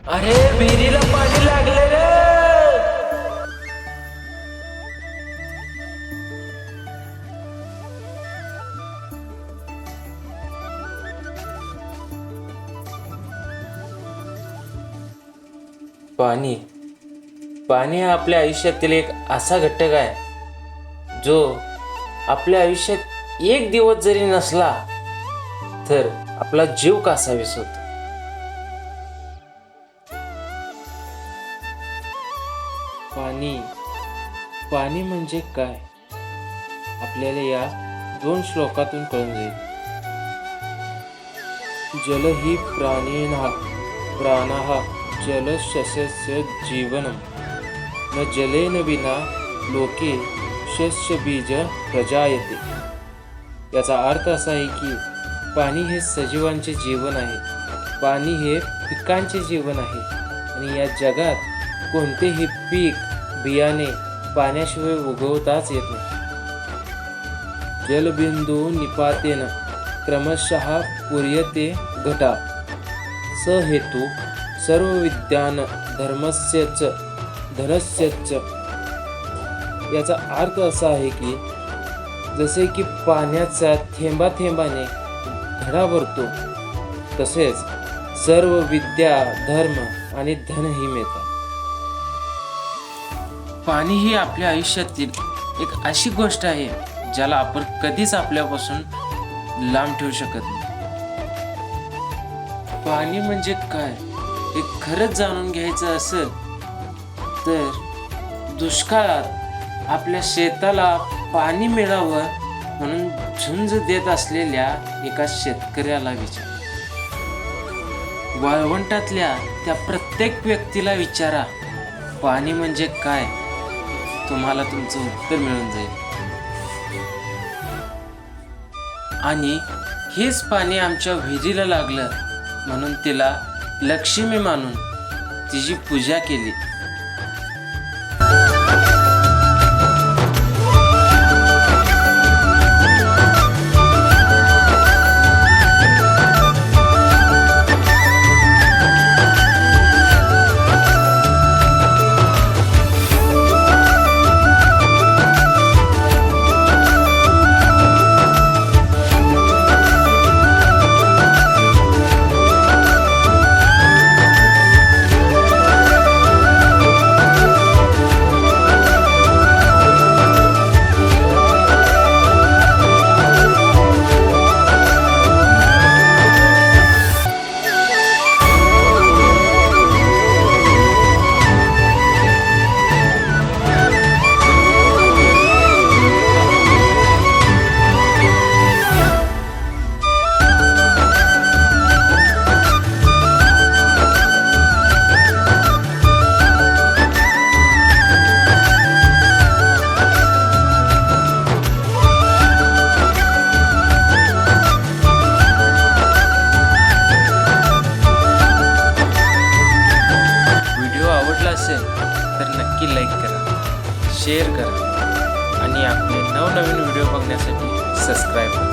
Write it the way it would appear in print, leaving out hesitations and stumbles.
अरे विहिरीला पाणी लागले रे. पाणी पाणी हा आपल्या आयुष्यातील एक असा घटक आहे जो आपल्या आयुष्यात एक दिवस जरी नसला तर आपला जीव कासावीस होतो. पाणी पाणी म्हणजे काय आपल्याला या 2 श्लोकातून कळून जाईल. जल ही प्राणः जलशस्य जीवनम न जलेन विना लोके शस्य बीज प्रजायते. याचा अर्थ असा आहे की पाणी हे सजीवांचे जीवन आहे, पाणी हे पिकांचे जीवन आहे आणि या जगात कोणतेही पीक बियाणे पाण्याशिवाय उगवताच येत नाही. जलबिंदू निपातेन क्रमशः पूर्यते घटा स हेतू सर्व विद्यान धर्मस्यच धनस्यच. याचा अर्थ असा आहे की जसे की पाण्याचा थेंबाथेंबाने घडा भरतो तसेच सर्व विद्या धर्म आणि धनही मिळतात. पाणी ही आपल्या आयुष्यातील एक अशी गोष्ट आहे ज्याला आपण कधीच आपल्यापासून लांब ठेवू शकत नाही. पाणी म्हणजे काय हे खरंच जाणून घ्यायचं असेल तर दुष्काळात आपल्या शेताला पाणी मिळावं म्हणून झुंज देत असलेल्या एका शेतकऱ्याला विचारा. वाळवंटातल्या त्या प्रत्येक व्यक्तीला विचारा पाणी म्हणजे काय, तुम्हाला तुमचं उत्तर मिळून जाईल. आणि हेच पाणी आमच्या विहिरीला लागलं म्हणून तिला लक्ष्मी मानून तिची पूजा केली. असेल तर नक्की लाईक करा, शेअर करा आणि आपले नवनवीन व्हिडिओ बघण्यासाठी सबस्क्राईब करा.